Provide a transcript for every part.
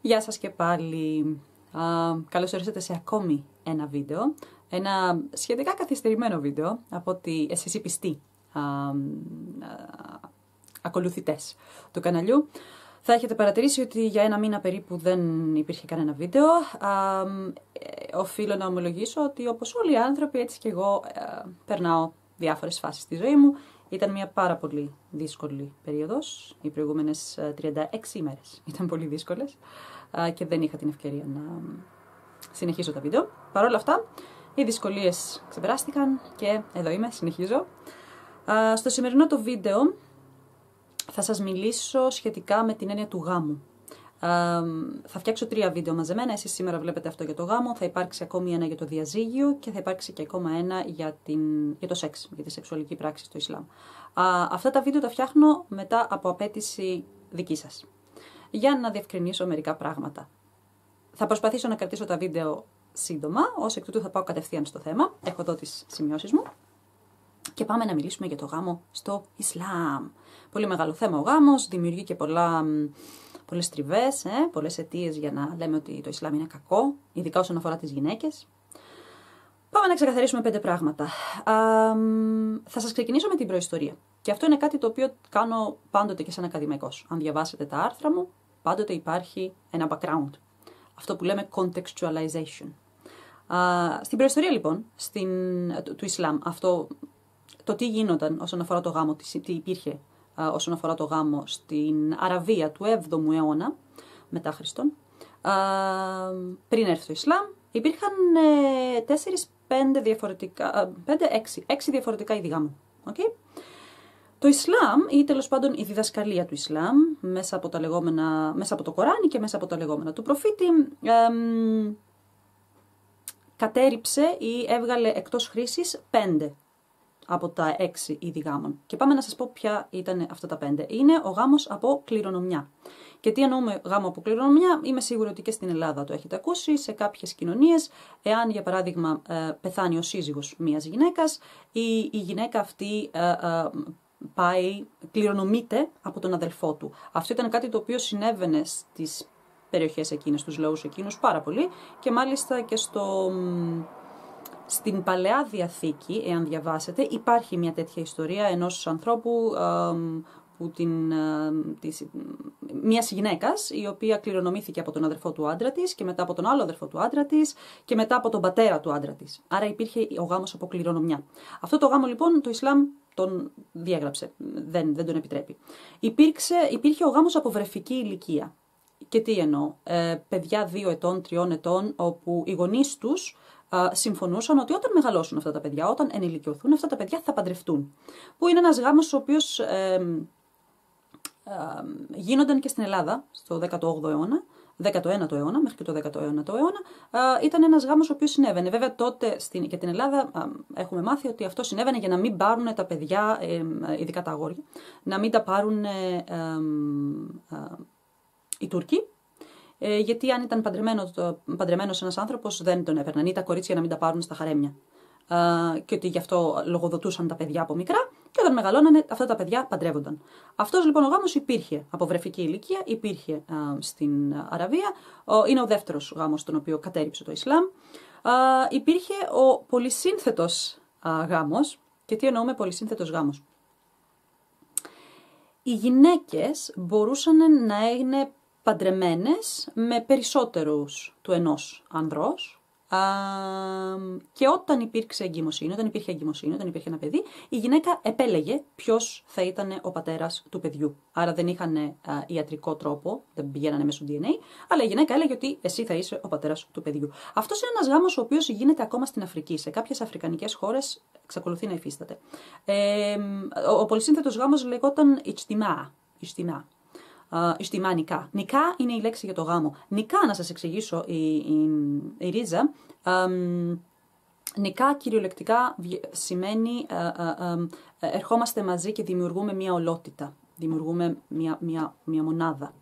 Γεια σας και πάλι. Καλώς ορίσατε σε ακόμη ένα βίντεο. Ένα σχετικά καθυστερημένο βίντεο από ότι εσείς οι πιστοί ακολουθητές του καναλιού. Θα έχετε παρατηρήσει ότι για ένα μήνα περίπου δεν υπήρχε κανένα βίντεο. Οφείλω να ομολογήσω ότι όπως όλοι οι άνθρωποι, έτσι και εγώ περνάω διάφορες φάσεις στη ζωή μου. Ήταν μια πάρα πολύ δύσκολη περίοδος. Οι προηγούμενες 36 ημέρες ήταν πολύ δύσκολες και δεν είχα την ευκαιρία να συνεχίσω τα βίντεο. Παρ' όλα αυτά, οι δυσκολίες ξεπεράστηκαν και εδώ είμαι, συνεχίζω. Στο σημερινό το βίντεο θα σας μιλήσω σχετικά με την έννοια του γάμου. Θα φτιάξω 3 βίντεο μαζεμένα, εσείς σήμερα βλέπετε αυτό για το γάμο, θα υπάρξει ακόμη ένα για το διαζύγιο και θα υπάρξει και ακόμα ένα για το σεξ, για τη σεξουαλική πράξη στο Ισλάμ. Αυτά τα βίντεο τα φτιάχνω μετά από απέτηση δική σας, για να διευκρινίσω μερικά πράγματα. Θα προσπαθήσω να κρατήσω τα βίντεο σύντομα, ως εκ τούτου θα πάω κατευθείαν στο θέμα, έχω εδώ τις σημειώσεις μου. Και πάμε να μιλήσουμε για το γάμο στο Ισλάμ. Πολύ μεγάλο θέμα ο γάμος, δημιουργεί και πολλές τριβές, πολλές αιτίες για να λέμε ότι το Ισλάμ είναι κακό, ειδικά όσον αφορά τις γυναίκες. Πάμε να ξεκαθαρίσουμε 5 πράγματα. Θα σας ξεκινήσω με την προϊστορία. Και αυτό είναι κάτι το οποίο κάνω πάντοτε και σαν ακαδημαϊκός. Αν διαβάσετε τα άρθρα μου, πάντοτε υπάρχει ένα background. Αυτό που λέμε contextualization. Στην προϊστορία λοιπόν του Ισλάμ, το τι γίνονταν όσον αφορά το γάμο, τι υπήρχε όσον αφορά το γάμο στην Αραβία του 7ου αιώνα μετά Χριστόν, πριν έρθει το Ισλάμ, υπήρχαν 6 διαφορετικά είδη γάμου. Okay? Το Ισλάμ, ή τέλος πάντων η διδασκαλία του Ισλάμ, μέσα από το Κοράνι και μέσα από τα λεγόμενα του προφήτη, κατέριψε ή έβγαλε εκτός χρήσης 5 από τα 6 είδη γάμων. Και πάμε να σας πω ποια ήταν αυτά τα 5. Είναι ο γάμος από κληρονομιά. Και τι εννοούμε γάμο από κληρονομιά, είμαι σίγουρη ότι και στην Ελλάδα το έχετε ακούσει, σε κάποιες κοινωνίες, εάν για παράδειγμα πεθάνει ο σύζυγος μιας γυναίκας, η γυναίκα αυτή κληρονομείται από τον αδελφό του. Αυτό ήταν κάτι το οποίο συνέβαινε στις περιοχές εκείνες, στους λαούς εκείνους πάρα πολύ και μάλιστα και στην Παλαιά Διαθήκη, εάν διαβάσετε, υπάρχει μια τέτοια ιστορία ενός ανθρώπου, μιας γυναίκας, η οποία κληρονομήθηκε από τον αδερφό του άντρα της και μετά από τον άλλο αδερφό του άντρα της και μετά από τον πατέρα του άντρα της. Άρα υπήρχε ο γάμος από κληρονομιά. Αυτό το γάμο λοιπόν το Ισλάμ τον διέγραψε, δεν τον επιτρέπει. Υπήρχε ο γάμος από βρεφική ηλικία. Και τι εννοώ, παιδιά 2 ετών, 3 ετών, όπου οι γονείς τους συμφωνούσαν ότι όταν μεγαλώσουν αυτά τα παιδιά, όταν ενηλικιωθούν, αυτά τα παιδιά θα παντρευτούν. Που είναι ένας γάμος ο οποίος γίνονταν και στην Ελλάδα, στο 18ο αιώνα, 19ο αιώνα, μέχρι και το 19ο αιώνα, ήταν ένας γάμος ο οποίος συνέβαινε. Βέβαια τότε και την Ελλάδα έχουμε μάθει ότι αυτό συνέβαινε για να μην πάρουν τα παιδιά, ειδικά τα αγόρια, να μην τα πάρουν οι Τούρκοι. Γιατί αν ήταν παντρεμένος ένας άνθρωπος δεν τον έπαιρναν, ή τα κορίτσια να μην τα πάρουν στα χαρέμια. Και ότι γι' αυτό λογοδοτούσαν τα παιδιά από μικρά και όταν μεγαλώνανε αυτά τα παιδιά παντρεύονταν. Αυτός λοιπόν ο γάμος υπήρχε από βρεφική ηλικία, υπήρχε στην Αραβία, είναι ο δεύτερος γάμος τον οποίο κατέριψε το Ισλάμ. Υπήρχε ο πολυσύνθετος γάμος. Και τι εννοούμε πολυσύνθετος γάμος? Οι γυναίκες μπορούσαν να είναι παντρεμένες με περισσότερους του ενός ανδρός και όταν υπήρχε εγκυμοσύνη, όταν υπήρχε ένα παιδί, η γυναίκα επέλεγε ποιος θα ήταν ο πατέρας του παιδιού. Άρα δεν είχαν ιατρικό τρόπο, δεν πηγαίνανε μέσω DNA, αλλά η γυναίκα έλεγε ότι εσύ θα είσαι ο πατέρας του παιδιού. Αυτός είναι ένας γάμος ο οποίος γίνεται ακόμα στην Αφρική. Σε κάποιες αφρικανικές χώρες εξακολουθεί να υφίσταται. Ο πολυσύνθετος γάμος λεγόταν Ιջτιμά. Ιштιμά νικά. Νικά είναι η λέξη για το γάμο. Νικά, να σας εξηγήσω η ρίζα, νικά κυριολεκτικά σημαίνει ερχόμαστε μαζί και δημιουργούμε μια ολότητα. Δημιουργούμε μια μονάδα.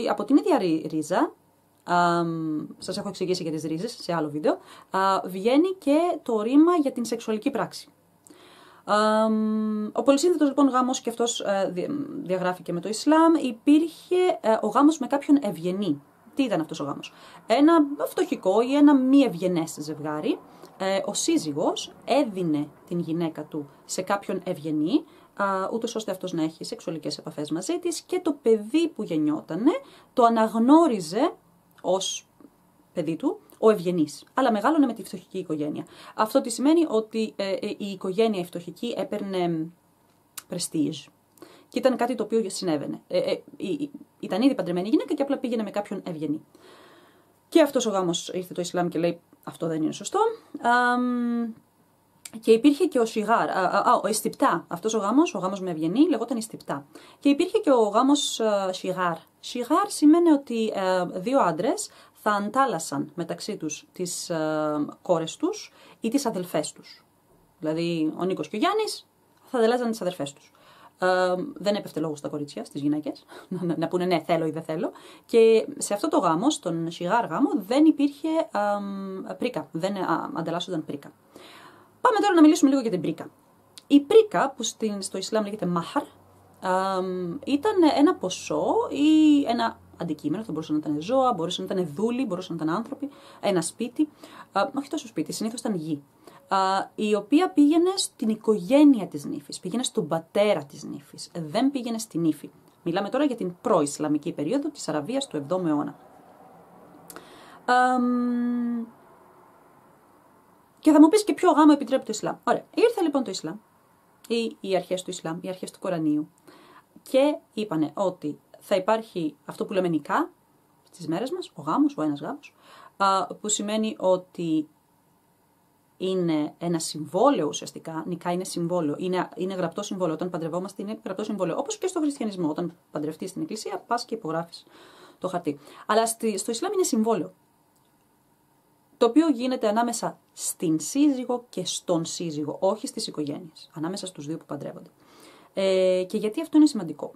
Από την ίδια ρίζα, σας έχω εξηγήσει για τις ρίζες σε άλλο βίντεο, βγαίνει και το ρήμα για την σεξουαλική πράξη. Ο πολυσύνθετος λοιπόν γάμος, και αυτός διαγράφηκε με το Ισλάμ, υπήρχε ο γάμος με κάποιον ευγενή. Τι ήταν αυτός ο γάμος? Ένα φτωχικό ή ένα μη ευγενές ζευγάρι, ο σύζυγος έδινε την γυναίκα του σε κάποιον ευγενή, ούτως ώστε αυτός να έχει σεξουαλικές επαφές μαζί της, και το παιδί που γεννιότανε το αναγνώριζε ως παιδί του ο ευγενής, αλλά μεγάλωνε με τη φτωχική οικογένεια. Αυτό τι σημαίνει? Ότι η οικογένεια η φτωχική έπαιρνε πρεστίζ. Και ήταν κάτι το οποίο συνέβαινε. Ήταν ήδη παντρεμένη η γυναίκα και απλά πήγαινε με κάποιον ευγενή. Και αυτός ο γάμος, ήρθε το Ισλάμ και λέει αυτό δεν είναι σωστό. Και υπήρχε και ο σιγάρ, ο ιστιπτά. Αυτός ο γάμος με ευγενή λεγόταν ιστιπτά. Και υπήρχε και ο γάμος σιγάρ. Σιγάρ σημαίνει ότι δύο άντρες θα αντάλλασαν μεταξύ τους τις κόρες τους ή τις αδελφές τους. Δηλαδή ο Νίκος και ο Γιάννης θα ανταλλάζαν τις αδελφές τους. Δεν έπεφτε λόγο στα κορίτσια, στις γυναίκες, να πούνε ναι θέλω ή δεν θέλω. Και σε αυτό το γάμο, στον σιγάρ γάμο, δεν υπήρχε πρίκα, δεν ανταλλάσσονταν πρίκα. Πάμε τώρα να μιλήσουμε λίγο για την πρίκα. Η πρίκα, που στο Ισλάμ λέγεται μαχαρ, ήταν ένα ποσό ή ένα αντικείμενο, θα μπορούσε να ήταν ζώα, μπορούσε να ήταν δούλοι, μπορούσε να ήταν άνθρωποι, ένα σπίτι, όχι τόσο σπίτι, συνήθως ήταν γη, η οποία πήγαινε στην οικογένεια της νύφης, πήγαινε στον πατέρα της νύφης, δεν πήγαινε στην νύφη. Μιλάμε τώρα για την προ-Ισλαμική περίοδο της Αραβίας του 7ου αιώνα. Και θα μου πεις και ποιο γάμο επιτρέπει το Ισλάμ. Ωραία, ήρθε λοιπόν το Ισλάμ, ή οι αρχές του Ισλάμ, οι αρχές του Κορανίου, και είπανε ότι θα υπάρχει αυτό που λέμε νικά στις μέρες μας, ο γάμος, ο ένας γάμος, που σημαίνει ότι είναι ένα συμβόλαιο ουσιαστικά. Νικά είναι συμβόλαιο, είναι γραπτό συμβόλαιο. Όταν παντρευόμαστε είναι γραπτό συμβόλαιο. Όπως και στο χριστιανισμό, όταν παντρευτείς στην εκκλησία, πας και υπογράφεις το χαρτί. Αλλά στο Ισλάμ είναι συμβόλαιο, το οποίο γίνεται ανάμεσα στην σύζυγο και στον σύζυγο, όχι στις οικογένειες, ανάμεσα στους δύο που παντρεύονται. Και γιατί αυτό είναι σημαντικό?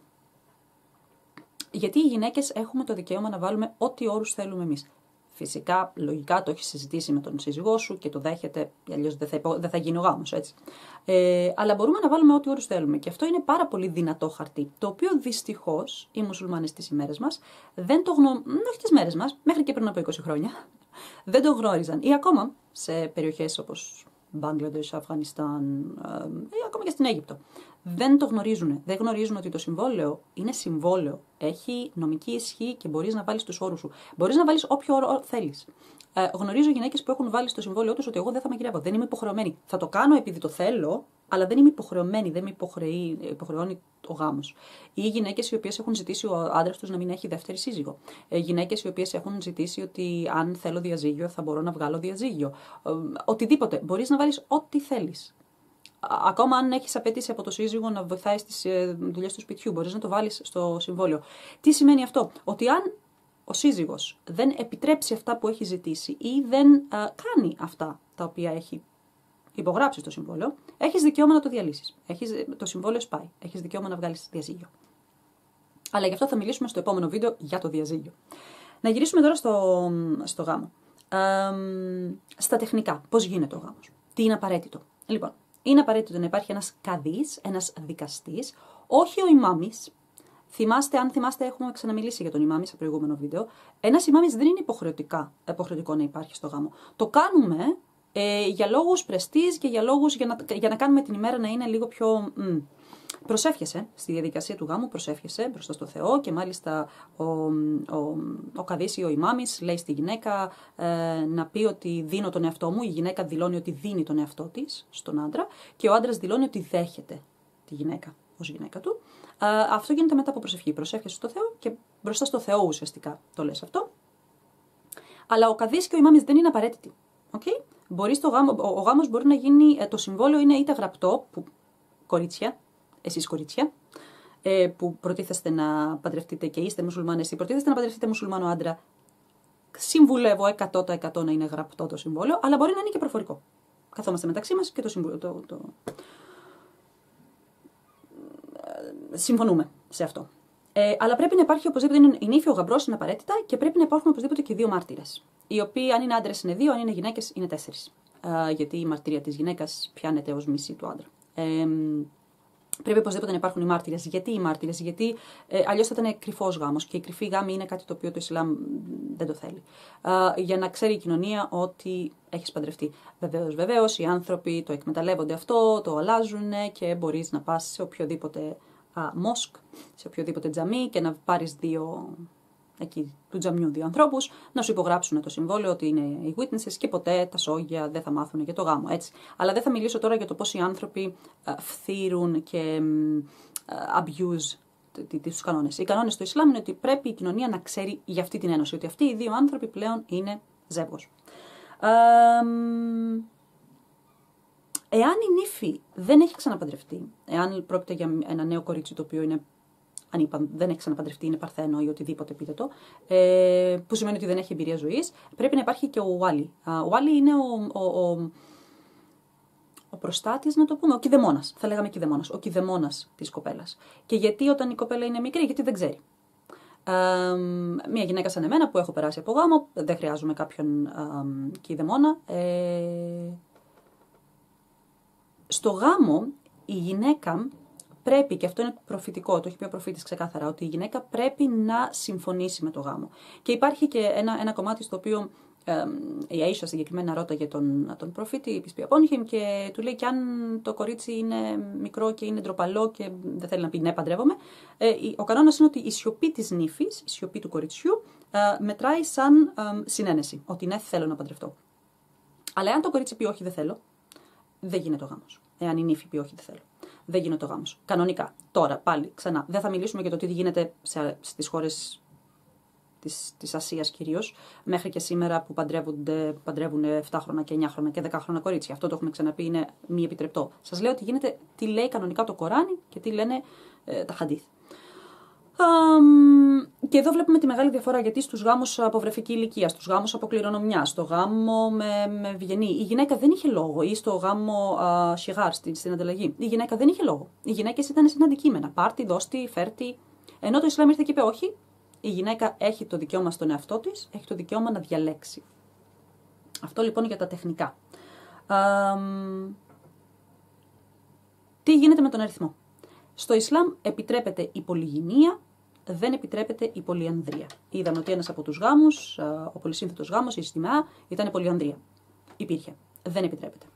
Γιατί οι γυναίκες έχουμε το δικαίωμα να βάλουμε ό,τι όρους θέλουμε εμείς. Φυσικά, λογικά το έχεις συζητήσει με τον σύζυγό σου και το δέχεται, αλλιώς δεν θα γίνει ο γάμος, έτσι. Αλλά μπορούμε να βάλουμε ό,τι όρους θέλουμε. Και αυτό είναι πάρα πολύ δυνατό χαρτί, το οποίο δυστυχώς οι μουσουλμάνες στις ημέρες μας δεν το γνωρίζουν, όχι τις μέρες μας, μέχρι και πριν από 20 χρόνια, δεν το γνώριζαν. Ή ακόμα σε περιοχές όπως Μπαγκλαντές, Αφγανιστάν ή ακόμα και στην Αίγυπτο. Δεν το γνωρίζουν. Δεν γνωρίζουν ότι το συμβόλαιο είναι συμβόλαιο. Έχει νομική ισχύ και μπορείς να βάλεις τους όρους σου. Μπορείς να βάλεις όποιο όρο θέλεις. Γνωρίζω γυναίκες που έχουν βάλει στο συμβόλαιό τους ότι εγώ δεν θα μαγειρεύω. Δεν είμαι υποχρεωμένη. Θα το κάνω επειδή το θέλω, αλλά δεν είμαι υποχρεωμένη. Δεν με υποχρεώνει ο γάμος. Ή γυναίκες οι οποίες έχουν ζητήσει ο άντρας τους να μην έχει δεύτερη σύζυγο. Γυναίκες οι οποίες έχουν ζητήσει ότι αν θέλω διαζύγιο θα μπορώ να βγάλω διαζύγιο. Οτιδήποτε. Μπορείς να βάλεις ό,τι θέλεις. Ακόμα αν έχεις απαιτήσει από το σύζυγο να βοηθάει στις δουλειές του σπιτιού, μπορείς να το βάλεις στο συμβόλαιο. Τι σημαίνει αυτό? Ότι αν ο σύζυγος δεν επιτρέψει αυτά που έχει ζητήσει ή δεν κάνει αυτά τα οποία έχει υπογράψει στο συμβόλαιο, έχεις δικαίωμα να το διαλύσεις. Το συμβόλαιο σπάει. Έχεις δικαίωμα να βγάλεις διαζύγιο. Αλλά γι' αυτό θα μιλήσουμε στο επόμενο βίντεο για το διαζύγιο. Να γυρίσουμε τώρα στο γάμο. Στα τεχνικά, πώς γίνεται ο γάμος? Τι είναι απαραίτητο? Λοιπόν, είναι απαραίτητο να υπάρχει ένας καδής, ένας δικαστής, όχι ο ημάμις. Αν θυμάστε, έχουμε ξαναμιλήσει για τον ημάμι σε προηγούμενο βίντεο. Ένας ημάμις δεν είναι υποχρεωτικό να υπάρχει στο γάμο. Το κάνουμε για λόγους πρεστίζ και για λόγους για να κάνουμε την ημέρα να είναι λίγο πιο... Προσεύχεσαι στη διαδικασία του γάμου, προσεύχεσαι μπροστά στο Θεό και μάλιστα ο καδής ή ο ημάμις λέει στη γυναίκα να πει ότι δίνω τον εαυτό μου, η γυναίκα δηλώνει ότι δίνει τον εαυτό της στον άντρα και ο άντρας δηλώνει ότι δέχεται τη γυναίκα ως γυναίκα του. Αυτό γίνεται μετά από προσευχή. Προσεύχεσαι στο Θεό και μπροστά στο Θεό ουσιαστικά το λες αυτό. Αλλά ο καδής και ο ημάμις δεν είναι απαραίτητοι. Okay? Ο γάμος μπορεί να γίνει, το συμβόλαιο είναι είτε γραπτό, που κορίτσια, εσείς κορίτσια, που προτίθεστε να παντρευτείτε και είστε μουσουλμάνες ή προτίθεστε να παντρευτείτε μουσουλμάνο άντρα, συμβουλεύω 100% να είναι γραπτό το συμβόλαιο, αλλά μπορεί να είναι και προφορικό. Καθόμαστε μεταξύ μας και συμφωνούμε σε αυτό. Αλλά πρέπει να υπάρχει οπωσδήποτε, η νύφη, ο γαμπρός είναι απαραίτητα και πρέπει να υπάρχουν οπωσδήποτε και δύο μάρτυρες. Οι οποίοι, αν είναι άντρες, είναι δύο, αν είναι γυναίκες, είναι 4. Γιατί η μαρτυρία της γυναίκας πιάνεται ως μισή του άντρα. Πρέπει οπωσδήποτε να υπάρχουν οι μάρτυρες. Γιατί οι μάρτυρες? Γιατί αλλιώς θα ήταν κρυφός γάμος. Και η κρυφή γάμη είναι κάτι το οποίο το Ισλάμ δεν το θέλει. Για να ξέρει η κοινωνία ότι έχεις παντρευτεί. Βεβαίως, οι άνθρωποι το εκμεταλλεύονται αυτό, το αλλάζουν και μπορείς να πας σε οποιοδήποτε μόσκ, σε οποιοδήποτε τζαμί και να πάρεις εκεί του τζαμιού δύο ανθρώπους, να σου υπογράψουν το συμβόλαιο ότι είναι οι witnesses και ποτέ τα σόγια δεν θα μάθουν για το γάμο, έτσι. Αλλά δεν θα μιλήσω τώρα για το πώς οι άνθρωποι φθείρουν και abuse τους κανόνες. Οι κανόνες του Ισλάμ είναι ότι πρέπει η κοινωνία να ξέρει για αυτή την ένωση, ότι αυτοί οι δύο άνθρωποι πλέον είναι ζεύγος. Εάν η νύφη δεν έχει ξαναπαντρευτεί, εάν πρόκειται για ένα νέο κορίτσι το οποίο είναι, αν είπα, δεν έχει ξαναπαντρευτεί, είναι παρθένο ή οτιδήποτε πείτε το, που σημαίνει ότι δεν έχει εμπειρία ζωής, πρέπει να υπάρχει και ο wali. Ο wali είναι ο προστάτης, να το πούμε, ο κηδεμόνας. Θα λέγαμε κηδεμόνας, ο κηδεμόνας της κοπέλας. Και γιατί όταν η κοπέλα είναι μικρή? Γιατί δεν ξέρει. Μια γυναίκα σαν εμένα που έχω περάσει από γάμο, δεν χρειάζομαι κάποιον κηδεμόνα. Στο γάμο η γυναίκα πρέπει, και αυτό είναι προφητικό, το έχει πει ο προφήτης ξεκάθαρα, ότι η γυναίκα πρέπει να συμφωνήσει με το γάμο. Και υπάρχει και ένα κομμάτι στο οποίο η Αΐσα συγκεκριμένα ρώταγε τον προφήτη Πισπιαπόνιχημ και του λέει: και αν το κορίτσι είναι μικρό και είναι ντροπαλό και δεν θέλει να πει ναι, παντρεύομαι, ο κανόνας είναι ότι η σιωπή της νύφης, η σιωπή του κοριτσιού, μετράει σαν συνένεση. Ότι ναι, θέλω να παντρευτώ. Αλλά εάν το κορίτσι πει όχι, δεν θέλω, δεν γίνεται ο γάμος. Εάν η νύφη πει όχι, δεν θέλω, δεν γίνεται ο γάμος. Κανονικά. Τώρα, πάλι, ξανά, δεν θα μιλήσουμε για το τι γίνεται στις χώρες της Ασίας κυρίως, μέχρι και σήμερα που παντρεύουν 7χρονα και 9χρονα και 10χρονα κορίτσια. Αυτό το έχουμε ξαναπεί, είναι μη επιτρεπτό. Σας λέω τι γίνεται, τι λέει κανονικά το Κοράνι και τι λένε τα χαντίθ. Και εδώ βλέπουμε τη μεγάλη διαφορά, γιατί στους γάμους από βρεφική ηλικία, στους γάμους από κληρονομιά, στο γάμο με ευγενή, η γυναίκα δεν είχε λόγο, ή στο γάμο σιγάρ, στην ανταλλαγή. Η γυναίκα δεν είχε λόγο. Οι γυναίκες ήταν σαν αντικείμενα. Πάρτι, δώστη, φέρτι. Ενώ το Ισλάμ ήρθε και είπε όχι. Η γυναίκα έχει το δικαίωμα στον εαυτό της, έχει το δικαίωμα να διαλέξει. Αυτό λοιπόν για τα τεχνικά. Τι γίνεται με τον αριθμό? Στο Ισλάμ επιτρέπεται η πολυγυνία, δεν επιτρέπεται η πολυανδρία. Είδαμε ότι ένας από τους γάμους, ο πολυσύνθετος γάμος, η Ιστιμά, ήταν πολυανδρία. Υπήρχε. Δεν επιτρέπεται.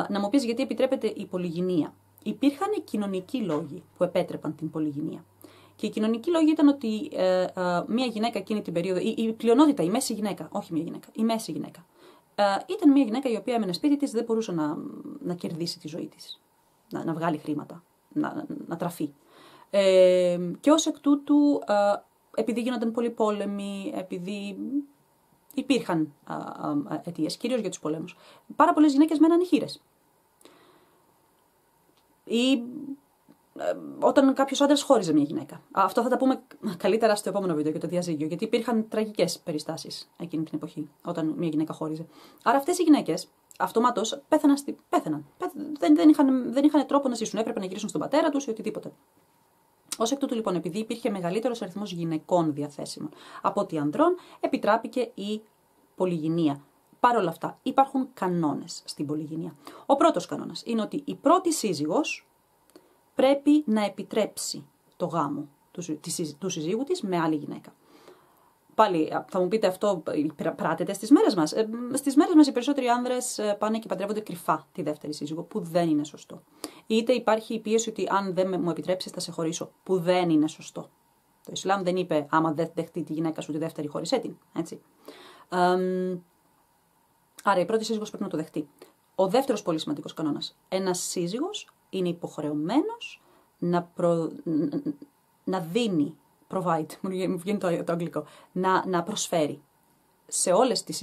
Να μου πεις γιατί επιτρέπεται η πολυγυνία. Υπήρχαν κοινωνικοί λόγοι που επέτρεπαν την πολυγυνία. Και οι κοινωνικοί λόγοι ήταν ότι μια γυναίκα εκείνη την περίοδο, η πλειονότητα, η μέση γυναίκα, όχι μια γυναίκα, η μέση γυναίκα, ήταν μια γυναίκα η οποία έμενε σπίτι της, δεν μπορούσε να κερδίσει τη ζωή της, να βγάλει χρήματα, να τραφεί. Και ως εκ τούτου, επειδή γίνονταν πολλοί πόλεμοι, επειδή υπήρχαν αιτίες, κυρίως για τους πολέμους, πάρα πολλές γυναίκες μέναν χήρες. Ή όταν κάποιος άντρας χώριζε μια γυναίκα. Αυτό θα τα πούμε καλύτερα στο επόμενο βίντεο για το διαζύγιο, γιατί υπήρχαν τραγικές περιστάσεις εκείνη την εποχή, όταν μια γυναίκα χώριζε. Άρα αυτές οι γυναίκες αυτομάτως πέθαναν. Δεν είχαν τρόπο να ζήσουν, έπρεπε να γυρίσουν στον πατέρα τους ή οτιδήποτε. Ως εκ τούτου λοιπόν, επειδή υπήρχε μεγαλύτερος αριθμός γυναικών διαθέσιμων από ότι ανδρών, επιτράπηκε η πολυγυνία. Παρ' όλα αυτά, υπάρχουν κανόνες στην πολυγυνία. Ο πρώτος κανόνας είναι ότι η πρώτη σύζυγος πρέπει να επιτρέψει το γάμο του συζύγου της με άλλη γυναίκα. Πάλι θα μου πείτε, αυτό πράτεται στις μέρες μας. Στις μέρες μας οι περισσότεροι άνδρες πάνε και παντρεύονται κρυφά τη δεύτερη σύζυγο, που δεν είναι σωστό. Είτε υπάρχει η πίεση ότι αν δεν μου επιτρέψεις θα σε χωρίσω, που δεν είναι σωστό. Το Ισλάμ δεν είπε άμα δεν δεχτεί τη γυναίκα σου τη δεύτερη, χώρισέ την. Έτσι. Άρα η πρώτη σύζυγος πρέπει να το δεχτεί. Ο δεύτερος πολύ σημαντικός κανόνας. Ένας σύζυγος είναι υποχρεωμένος να δίνει, provide, μου βγαίνει το αγγλικό, να προσφέρει σε όλες τις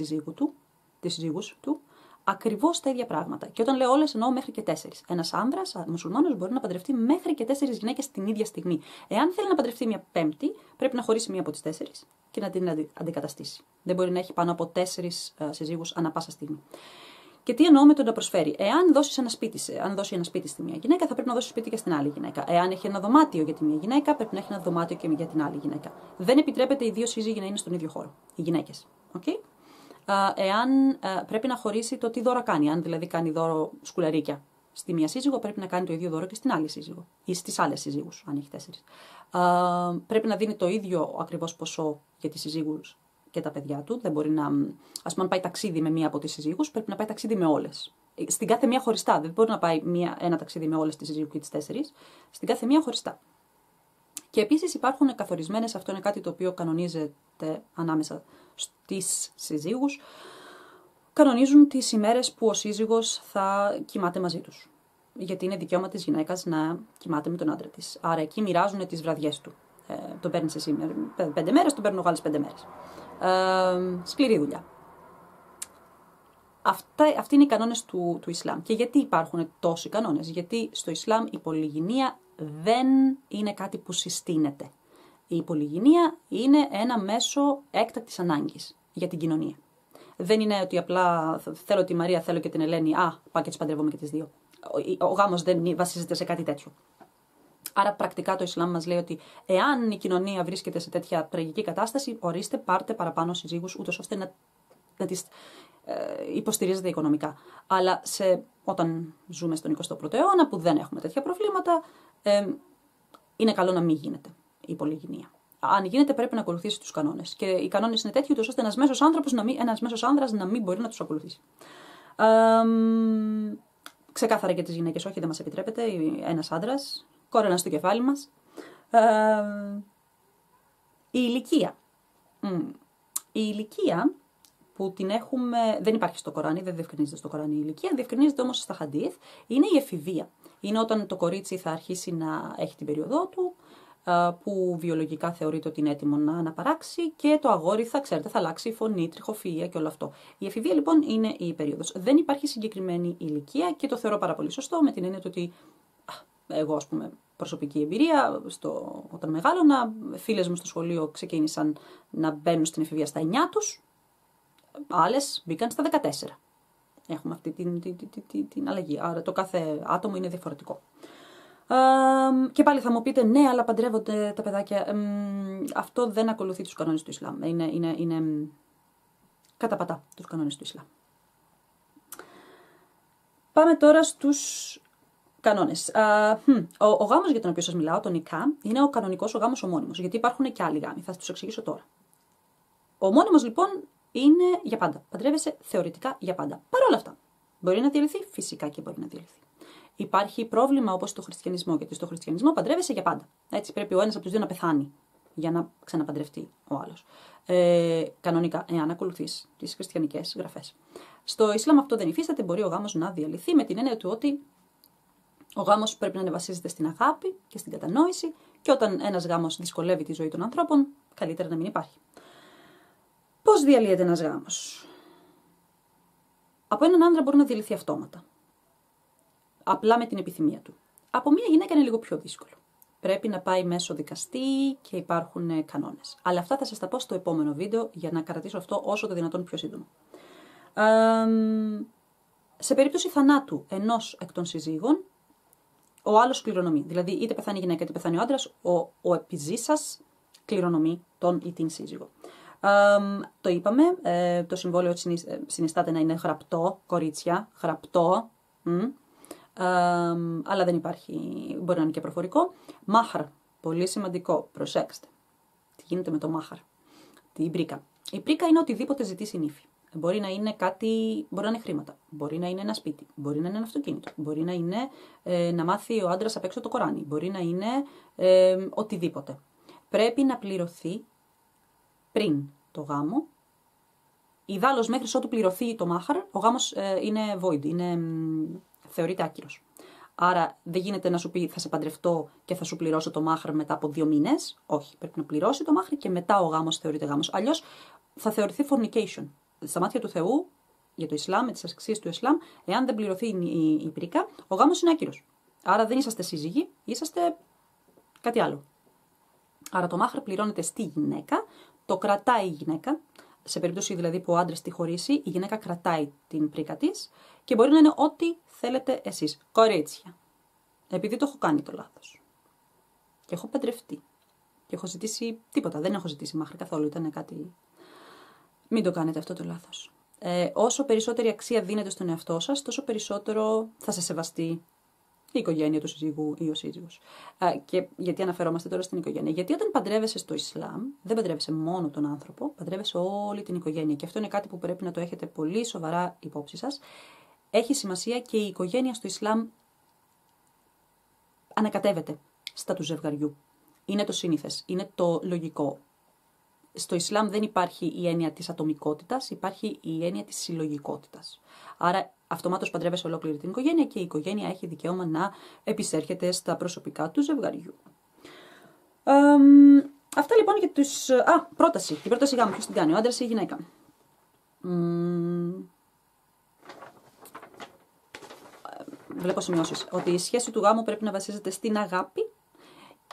συζύγους του ακριβώς τα ίδια πράγματα. Και όταν λέω όλες, εννοώ μέχρι και 4. Ένας άνδρας, μουσουλμάνος, μπορεί να παντρευτεί μέχρι και 4 γυναίκες την ίδια στιγμή. Εάν θέλει να παντρευτεί μια πέμπτη, πρέπει να χωρίσει μία από τις 4 και να την αντικαταστήσει. Δεν μπορεί να έχει πάνω από 4 συζύγους ανά πάσα στιγμή. Και τι εννοώ με το να προσφέρει? Εάν δώσει ένα σπίτι στη μία γυναίκα, θα πρέπει να δώσει σπίτι και στην άλλη γυναίκα. Εάν έχει ένα δωμάτιο για τη μία γυναίκα, πρέπει να έχει ένα δωμάτιο και για την άλλη γυναίκα. Δεν επιτρέπεται οι δύο σύζυγοι να είναι στον ίδιο χώρο. Οι γυναίκες. Okay? Εάν πρέπει να χωρίσει το τι δώρα κάνει. Αν δηλαδή κάνει δώρο σκουλαρίκια, στη μία σύζυγο, πρέπει να κάνει το ίδιο δώρο και στην άλλη σύζυγο. Ή στις άλλες σύζυγους, αν έχει 4. Πρέπει να δίνει το ίδιο ακριβώς ποσό για τις σύζυγους και τα παιδιά του. Δεν μπορεί να. Ας πούμε, αν πάει ταξίδι με μία από τις σύζυγους, πρέπει να πάει ταξίδι με όλες. Στην κάθε μία χωριστά. Δεν μπορεί να πάει ένα ταξίδι με όλες τις σύζυγους και τις 4. Στην κάθε μία χωριστά. Και επίσης υπάρχουν καθορισμένες, αυτό είναι κάτι το οποίο κανονίζεται ανάμεσα στις σύζυγους, κανονίζουν τις ημέρες που ο σύζυγος θα κοιμάται μαζί τους. Γιατί είναι δικαίωμα της γυναίκας να κοιμάται με τον άντρα της. Άρα εκεί μοιράζουν τις βραδιές του. Τον παίρνεις εσύ 5 μέρες, τον παίρνω εγώ άλλες 5 μέρες. Σκληρή δουλειά. Αυτοί είναι οι κανόνες του Ισλάμ. Και γιατί υπάρχουν τόσοι κανόνες? Γιατί στο Ισλάμ η πολυγυνία δεν είναι κάτι που συστήνεται. Η πολυγυνία είναι ένα μέσο έκτακτης ανάγκης για την κοινωνία. Δεν είναι ότι απλά θέλω τη Μαρία, θέλω και την Ελένη, πάω και τις παντρεύομαι και τις δύο. Ο γάμος δεν βασίζεται σε κάτι τέτοιο. Άρα πρακτικά το Ισλάμ μας λέει ότι εάν η κοινωνία βρίσκεται σε τέτοια τραγική κατάσταση, ορίστε, πάρτε παραπάνω συζύγους, ούτως ώστε να τις υποστηρίζετε οικονομικά. Αλλά όταν ζούμε στον 21ο αιώνα που δεν έχουμε τέτοια προβλήματα, είναι καλό να μην γίνεται η πολυγυνία. Αν γίνεται, πρέπει να ακολουθήσει τους κανόνες. Και οι κανόνες είναι τέτοιοι, ώστε ένας μέσος άνδρας να μην μπορεί να τους ακολουθήσει. Ξεκάθαρα για τις γυναίκες, όχι, δεν μας επιτρέπεται ένας άντρας, κόρενα στο κεφάλι μας. Η ηλικία. Η ηλικία που την έχουμε, δεν υπάρχει στο Κοράνι, δεν διευκρινίζεται στο Κοράνι η ηλικία, διευκρινίζεται όμως στα χαντίθ, είναι η εφηβεία. Είναι όταν το κορίτσι θα αρχίσει να έχει την περίοδό του, που βιολογικά θεωρείται ότι είναι έτοιμο να αναπαράξει, και το αγόρι θα αλλάξει φωνή, τριχοφυΐα και όλο αυτό. Η εφηβεία λοιπόν είναι η περίοδος. Δεν υπάρχει συγκεκριμένη ηλικία και το θεωρώ πάρα πολύ σωστό, με την έννοια ότι εγώ, ας πούμε, προσωπική εμπειρία, όταν μεγάλωνα, φίλες μου στο σχολείο ξεκίνησαν να μπαίνουν στην εφηβεία στα 9 τους, άλλες μπήκαν στα 14. Έχουμε αυτή την αλλαγή. Άρα το κάθε άτομο είναι διαφορετικό. Και πάλι θα μου πείτε, ναι, αλλά παντρεύονται τα παιδάκια. Αυτό δεν ακολουθεί τους κανόνες του Ισλάμ. Είναι καταπατά τους κανόνες του Ισλάμ. Πάμε τώρα στους κανόνες. Ο γάμος για τον οποίο σας μιλάω, το νικά, είναι ο κανονικός ο γάμος ομώνυμος. Γιατί υπάρχουν και άλλοι γάμοι. Θα τους εξηγήσω τώρα. Ο ομώνυμος λοιπόν είναι για πάντα. Παντρεύεσαι θεωρητικά για πάντα. Παρ' όλα αυτά, μπορεί να διαλυθεί, φυσικά και μπορεί να διαλυθεί. Υπάρχει πρόβλημα όπως στο χριστιανισμό, γιατί στο χριστιανισμό παντρεύεσαι για πάντα. Έτσι, πρέπει ο ένας από τους δύο να πεθάνει για να ξαναπαντρευτεί ο άλλος. Κανονικά, εάν ακολουθείς τις χριστιανικές γραφές. Στο Ισλάμ αυτό δεν υφίσταται, μπορεί ο γάμος να διαλυθεί με την έννοια του ότι ο γάμος πρέπει να βασίζεται στην αγάπη και στην κατανόηση, και όταν ένας γάμος δυσκολεύει τη ζωή των ανθρώπων, καλύτερα να μην υπάρχει. Πώς διαλύεται ένας γάμος? Από έναν άντρα μπορεί να διαλυθεί αυτόματα. Απλά με την επιθυμία του. Από μια γυναίκα είναι λίγο πιο δύσκολο. Πρέπει να πάει μέσω δικαστή και υπάρχουν κανόνες. Αλλά αυτά θα σας τα πω στο επόμενο βίντεο για να κρατήσω αυτό όσο το δυνατόν πιο σύντομο. Σε περίπτωση θανάτου ενός εκ των συζύγων, ο άλλος κληρονομεί. Δηλαδή, είτε πεθάνει η γυναίκα είτε πεθάνει ο άντρας, ο επιζήσας κληρονομεί τον ή την σύζυγο. Το είπαμε, το συμβόλαιο συνιστάται να είναι γραπτό, κορίτσια, γραπτό. Αλλά δεν υπάρχει, μπορεί να είναι και προφορικό. Μάχαρ, πολύ σημαντικό, προσέξτε. Τι γίνεται με το μάχαρ? Την πρίκα. Η πρίκα είναι οτιδήποτε ζητήσει η νύφη. Μπορεί να είναι μπορεί να είναι χρήματα, μπορεί να είναι ένα σπίτι, μπορεί να είναι ένα αυτοκίνητο, μπορεί να είναι να μάθει ο άντρας απ' έξω το Κοράνι, μπορεί να είναι οτιδήποτε. Πρέπει να πληρωθεί πριν το γάμο. Ιδάλλως μέχρι ότου πληρωθεί το μάχαρ, ο γάμος είναι void, θεωρείται άκυρος. Άρα δεν γίνεται να σου πει θα σε παντρευτώ και θα σου πληρώσω το μάχαρ μετά από 2 μήνες. Όχι, πρέπει να πληρώσει το μάχαρ και μετά ο γάμος θεωρείται γάμος. Αλλιώς θα θεωρηθεί fornication. Στα μάτια του Θεού, για το Ισλάμ, με τις αξίες του Ισλάμ, εάν δεν πληρωθεί η πρίκα, ο γάμος είναι άκυρος. Άρα δεν είσαστε σύζυγοι, είσαστε κάτι άλλο. Άρα το μάχαρ πληρώνεται στη γυναίκα, το κρατάει η γυναίκα. Σε περίπτωση δηλαδή που ο άντρας τη χωρίσει, η γυναίκα κρατάει την πρίκα της και μπορεί να είναι ό,τι θέλετε εσείς. Κορίτσια. Επειδή το έχω κάνει το λάθος. Και έχω παντρευτεί. Και έχω ζητήσει τίποτα. Δεν έχω ζητήσει μάχαρ καθόλου. Ήταν κάτι. Μην το κάνετε αυτό το λάθος. όσο περισσότερη αξία δίνετε στον εαυτό σας, τόσο περισσότερο θα σε σεβαστεί η οικογένεια του σύζυγου ή ο σύζυγος. Και γιατί αναφερόμαστε τώρα στην οικογένεια? Γιατί όταν παντρεύεσαι στο Ισλάμ, δεν παντρεύεσαι μόνο τον άνθρωπο, παντρεύεσαι όλη την οικογένεια. Και αυτό είναι κάτι που πρέπει να το έχετε πολύ σοβαρά υπόψη σας. Έχει σημασία και η οικογένεια στο Ισλάμ ανακατεύεται στα του ζευγαριού. Είναι το σύνηθες, είναι το λογικό. Στο Ισλάμ δεν υπάρχει η έννοια της ατομικότητας, υπάρχει η έννοια της συλλογικότητας. Άρα αυτομάτως παντρεύεσαι ολόκληρη την οικογένεια και η οικογένεια έχει δικαίωμα να επισέρχεται στα προσωπικά του ζευγαριού. Αυτά λοιπόν για τους... πρόταση. Την πρόταση γάμου, ποιος την κάνει, ο άντρας ή η γυναίκα? Βλέπω σημειώσεις. Ότι η σχέση του γάμου πρέπει να βασίζεται στην αγάπη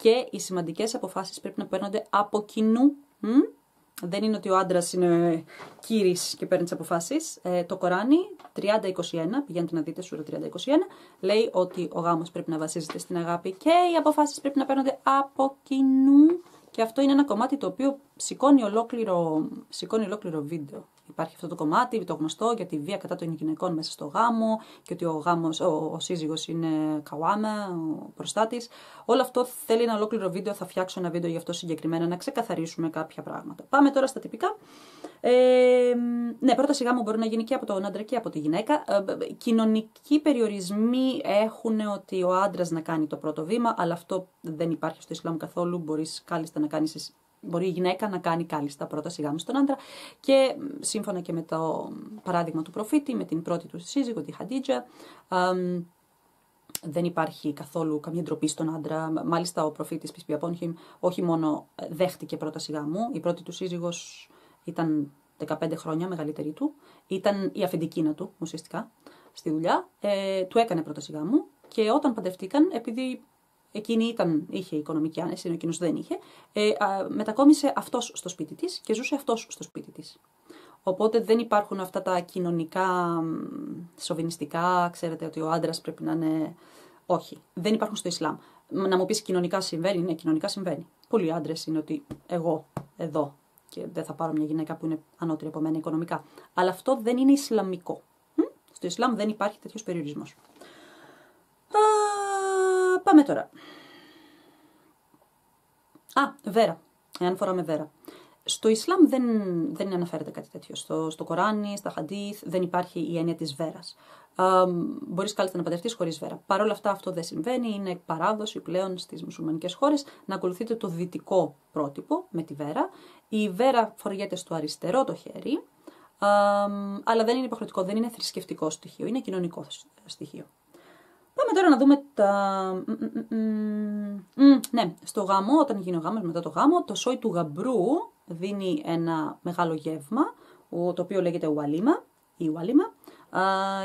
και οι σημαντικές αποφάσεις πρέπει να παίρνονται από κοινού. Δεν είναι ότι ο άντρας είναι κύρις και παίρνει τις αποφάσεις. Το Κοράνι 30-21, πηγαίνετε να δείτε σούρα 30-21, λέει ότι ο γάμος πρέπει να βασίζεται στην αγάπη και οι αποφάσεις πρέπει να παίρνονται από κοινού. Και αυτό είναι ένα κομμάτι το οποίο σηκώνει ολόκληρο βίντεο. Υπάρχει αυτό το κομμάτι, το γνωστό για τη βία κατά των γυναικών μέσα στο γάμο και ότι ο σύζυγος είναι καουάμα, ο προστάτης. Όλο αυτό θέλει ένα ολόκληρο βίντεο, θα φτιάξω ένα βίντεο γι' αυτό συγκεκριμένα, να ξεκαθαρίσουμε κάποια πράγματα. Πάμε τώρα στα τυπικά. Ναι, πρόταση γάμου μπορεί να γίνει και από τον άντρα και από τη γυναίκα. Κοινωνικοί περιορισμοί έχουν ότι ο άντρας να κάνει το πρώτο βήμα, αλλά αυτό δεν υπάρχει στο Ισλάμ καθόλου. Μπορεί η γυναίκα να κάνει κάλλιστα πρόταση γάμου στον άντρα και σύμφωνα και με το παράδειγμα του προφήτη, με την πρώτη του σύζυγο, τη Χαντίτζα, δεν υπάρχει καθόλου καμία ντροπή στον άντρα. Μάλιστα ο προφήτης Πισπιαπόνχημ όχι μόνο δέχτηκε πρόταση γάμου, η πρώτη του σύζυγος ήταν 15 χρόνια μεγαλύτερη του, ήταν η αφεντικίνα του ουσιαστικά στη δουλειά, του έκανε πρόταση γάμου και όταν παντρευτήκαν, επειδή εκείνη είχε οικονομική άνεση, ενώ εκείνος δεν είχε, μετακόμισε αυτός στο σπίτι της και ζούσε αυτός στο σπίτι της. Οπότε δεν υπάρχουν αυτά τα κοινωνικά, σοβινιστικά, ξέρετε ότι ο άντρας πρέπει να είναι... Όχι, δεν υπάρχουν στο Ισλάμ. Να μου πεις κοινωνικά συμβαίνει, ναι, κοινωνικά συμβαίνει. Πολλοί άντρες είναι ότι εγώ εδώ και δεν θα πάρω μια γυναίκα που είναι ανώτερη από μένα οικονομικά. Αλλά αυτό δεν είναι Ισλαμικό. Στο Ισλάμ δεν υπάρχει τέτοιος περιορισμός. Πάμε τώρα. Βέρα. Εάν φοράμε βέρα. Στο Ισλάμ δεν αναφέρεται κάτι τέτοιο. Στο Κοράνι, στα Χαντίθ δεν υπάρχει η έννοια της βέρας. Μπορείς κάλλιστα να παντρευτείς χωρίς βέρα. Παρ' όλα αυτά αυτό δεν συμβαίνει. Είναι παράδοση πλέον στις μουσουλμανικές χώρες να ακολουθείτε το δυτικό πρότυπο με τη βέρα. Η βέρα φοριέται στο αριστερό το χέρι, αλλά δεν είναι υποχρεωτικό, δεν είναι θρησκευτικό στοιχείο, είναι κοινωνικό στοιχείο. Πάμε τώρα να δούμε τα... Ναι, στο γάμο, όταν γίνει ο γάμος, μετά το γάμο, το σόι του γαμπρού δίνει ένα μεγάλο γεύμα, το οποίο λέγεται ουαλίμα ή ουαλίμα,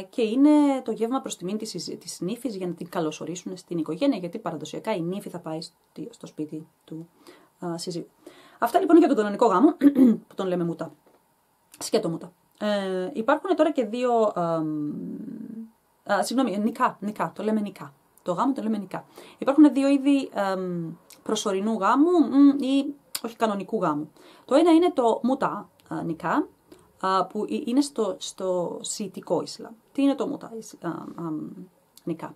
και είναι το γεύμα προς τιμήν της νύφης για να την καλωσορίσουν στην οικογένεια, γιατί παραδοσιακά η νύφη θα πάει στο σπίτι του σύζυγου. Αυτά λοιπόν για τον κανονικό γάμο, που τον λέμε μούτα, σκέτο μούτα. Υπάρχουν τώρα και δύο... νικά, το λέμε νικά. Το γάμο το λέμε νικά. Υπάρχουν δύο είδη προσωρινού γάμου ή όχι κανονικού γάμου. Το ένα είναι το μούτα νικά, που είναι στο σιητικό Ισλάμ. Τι είναι το μούτα νικά?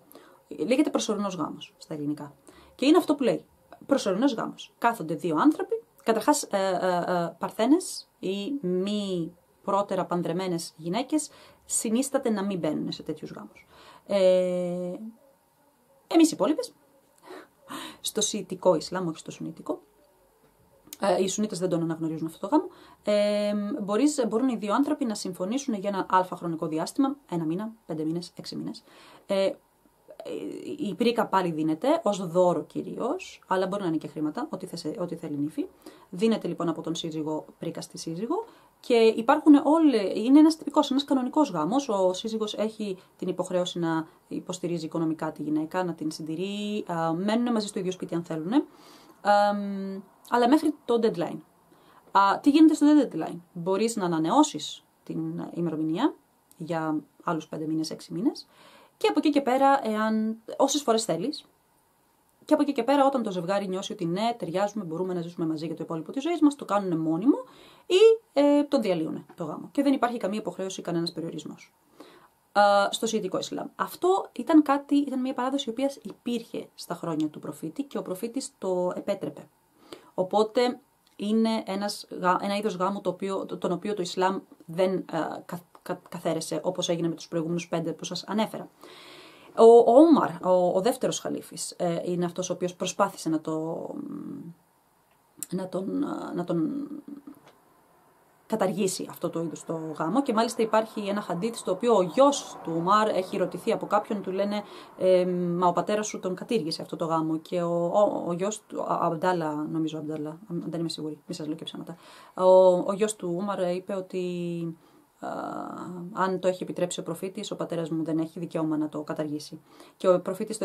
Λέγεται προσωρινός γάμος στα ελληνικά. Και είναι αυτό που λέει. Προσωρινός γάμος. Κάθονται δύο άνθρωποι, καταρχάς παρθένες ή μη πρώτερα παντρεμένες γυναίκες, συνίσταται να μην μπαίνουν σε τέτοιους γάμους. Εμείς οι υπόλοιπες, στο σιητικό Ισλάμ, όχι στο σουνιτικό, οι Σουνίτες δεν τον αναγνωρίζουν αυτό το γάμο, μπορούν οι δύο άνθρωποι να συμφωνήσουν για ένα αλφα χρονικό διάστημα, 1 μήνα, 5 μήνες, 6 μήνες. Η πρίκα πάλι δίνεται ως δώρο κυρίως, αλλά μπορεί να είναι και χρήματα, ό,τι θέλει η νύφη. Δίνεται λοιπόν από τον σύζυγο πρίκα στη σύζυγο και είναι ένας τυπικός, ένας κανονικός γάμος. Ο σύζυγος έχει την υποχρέωση να υποστηρίζει οικονομικά τη γυναίκα, να την συντηρεί, μένουν μαζί στο ίδιο σπίτι αν θέλουν, αλλά μέχρι το deadline. Τι γίνεται στο deadline? Μπορείς να ανανεώσεις την ημερομηνία για άλλους 5 μήνες, 6 μήνες. Και από εκεί και πέρα, όσες φορές θέλεις, και από εκεί και πέρα, όταν το ζευγάρι νιώσει ότι ναι, ταιριάζουμε, μπορούμε να ζήσουμε μαζί για το υπόλοιπο της ζωής μας, το κάνουν μόνιμο, ή τον διαλύουν το γάμο. Και δεν υπάρχει καμία υποχρέωση ή κανένας περιορισμός. Στο Σιητικό Ισλάμ. Αυτό ήταν μια παράδοση η οποία υπήρχε στα χρόνια του προφήτη και ο προφήτης το επέτρεπε. Οπότε είναι ένα είδος γάμου τον οποίο το Ισλάμ δεν καθαίρεσε, όπως έγινε με τους προηγούμενους 5 που σας ανέφερα. Ο Όμαρ, ο δεύτερος χαλίφης, είναι αυτός ο οποίος προσπάθησε να τον καταργήσει αυτό το είδος το γάμο και μάλιστα υπάρχει ένα χαντίθ στο οποίο ο γιος του Ομάρ έχει ρωτηθεί από κάποιον, του λένε μα ο πατέρας σου τον κατήργησε αυτό το γάμο και ο γιος του, Αμπντάλα, δεν είμαι σίγουρη, μη σας λέω και ψέματα, ο γιος του Ομάρ είπε ότι αν το έχει επιτρέψει ο προφήτης, ο πατέρας μου δεν έχει δικαίωμα να το καταργήσει. Και ο προφήτης,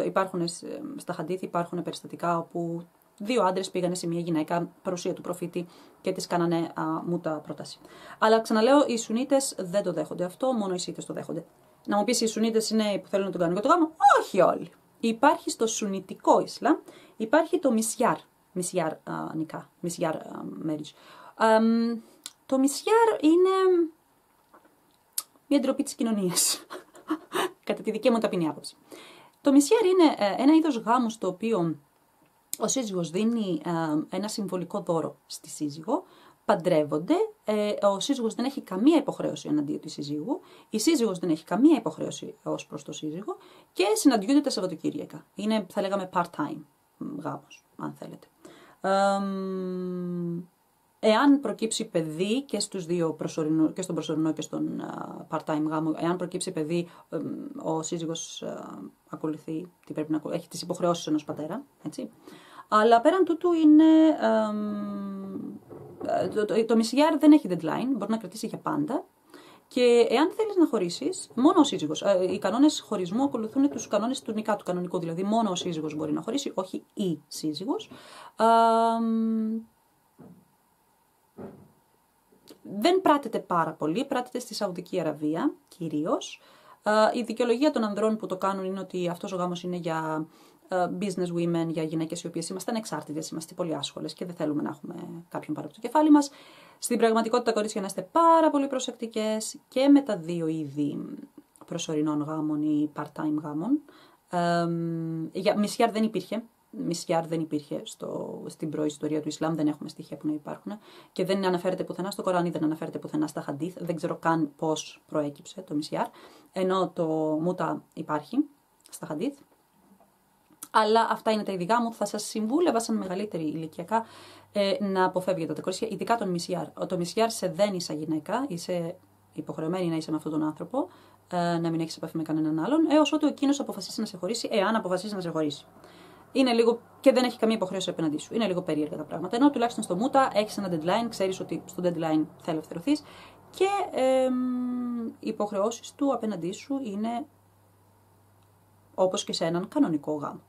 στα χαντίθ υπάρχουν περιστατικά όπου 2 άντρες πήγανε σε μια γυναίκα παρουσία του προφήτη και της κάνανε μούτα πρόταση. Αλλά ξαναλέω, οι Σουνίτες δεν το δέχονται αυτό, μόνο οι Σιήτες το δέχονται. Να μου πεις, οι Σουνίτες είναι που θέλουν να τον κάνουν για το γάμο? Όχι όλοι. Υπάρχει στο Σουνιτικό Ισλάμ, υπάρχει το Μισιάρ νικά, Μισιάρ marriage. Το Μισιάρ είναι μια ντροπή της κοινωνίας, κατά τη δική μου ταπεινή άποψη. Το Μισιάρ είναι ένα είδος γάμου στο οποίο ο σύζυγος δίνει ένα συμβολικό δώρο στη σύζυγο, παντρεύονται, ο σύζυγος δεν έχει καμία υποχρέωση εναντίον του σύζυγου, η σύζυγος δεν έχει καμία υποχρέωση ως προς το σύζυγο και συναντιούνται τα Σαββατοκύριακα. Είναι, θα λέγαμε, part-time γάμος, αν θέλετε. Εάν προκύψει παιδί και στους δύο και στον προσωρινό και στον part-time γάμο, εάν προκύψει παιδί, ο σύζυγος ακολουθεί, έχει τις υποχρεώσεις ενός πατέρα, έτσι. Αλλά πέραν τούτου είναι, το Μισιάρ δεν έχει deadline, μπορεί να κρατήσει για πάντα. Και εάν θέλεις να χωρίσεις, μόνο ο σύζυγος. Οι κανόνες χωρισμού ακολουθούν τους κανόνες του νικά, του κανονικού, δηλαδή μόνο ο σύζυγος μπορεί να χωρίσει, όχι η σύζυγος. Δεν πράττεται πάρα πολύ, πράττεται στη Σαουδική Αραβία κυρίως. Η δικαιολογία των ανδρών που το κάνουν είναι ότι αυτός ο γάμος είναι για business women, για γυναίκες οι οποίες είμαστε ανεξάρτητες, είμαστε πολύ άσχολες και δεν θέλουμε να έχουμε κάποιον πάνω από το κεφάλι μας. Στην πραγματικότητα, κορίτσια, να είστε πάρα πολύ προσεκτικές και με τα 2 είδη προσωρινών γάμων ή part-time γάμων. Μισιάρ δεν υπήρχε. Μισιάρ δεν υπήρχε στην προϊστορία του Ισλάμ, δεν έχουμε στοιχεία που να υπάρχουν και δεν αναφέρεται πουθενά στο Κοράνι, δεν αναφέρεται πουθενά στα χαντίθ, δεν ξέρω καν πώς προέκυψε το Μισιάρ, ενώ το Μούτα υπάρχει στα χαντίθ. Αλλά αυτά είναι τα είδη γάμου. Θα σας συμβούλευα σαν μεγαλύτερη ηλικιακά να αποφεύγετε τα κορίτσια, ειδικά τον Μισιάρ. Το Μισιάρ σε δένει σαν γυναίκα, είσαι υποχρεωμένη να είσαι με αυτόν τον άνθρωπο, να μην έχεις επαφή με κανέναν άλλον, έως ότου εκείνος αποφασίσει να σε χωρίσει, εάν αποφασίσει να σε χωρίσει. Είναι λίγο και δεν έχει καμία υποχρέωση απέναντί σου. Είναι λίγο περίεργα τα πράγματα. Ενώ τουλάχιστον στο Μούτα έχεις ένα deadline, ξέρεις ότι στο deadline θα ελευθερωθείς και οι υποχρεώσεις του απέναντί σου είναι όπως και σε έναν κανονικό γάμο.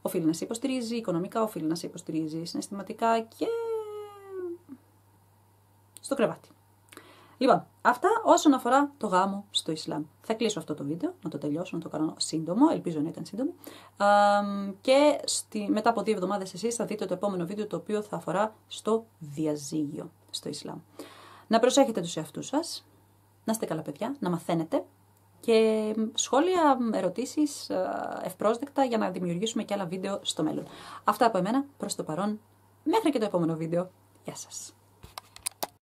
Οφείλει να σε υποστηρίζει οικονομικά, οφείλει να σε υποστηρίζει συναισθηματικά και στο κρεβάτι. Λοιπόν, αυτά όσον αφορά το γάμο στο Ισλάμ. Θα κλείσω αυτό το βίντεο, να το τελειώσω, να το κάνω σύντομο, ελπίζω να ήταν σύντομο. Και μετά από 2 εβδομάδες εσείς θα δείτε το επόμενο βίντεο, το οποίο θα αφορά στο διαζύγιο στο Ισλάμ. Να προσέχετε τους εαυτούς σας, να είστε καλά παιδιά, να μαθαίνετε και σχόλια, ερωτήσεις ευπρόσδεκτα για να δημιουργήσουμε και άλλα βίντεο στο μέλλον. Αυτά από εμένα προς το παρόν, μέχρι και το επόμενο βίντεο. Γεια σας!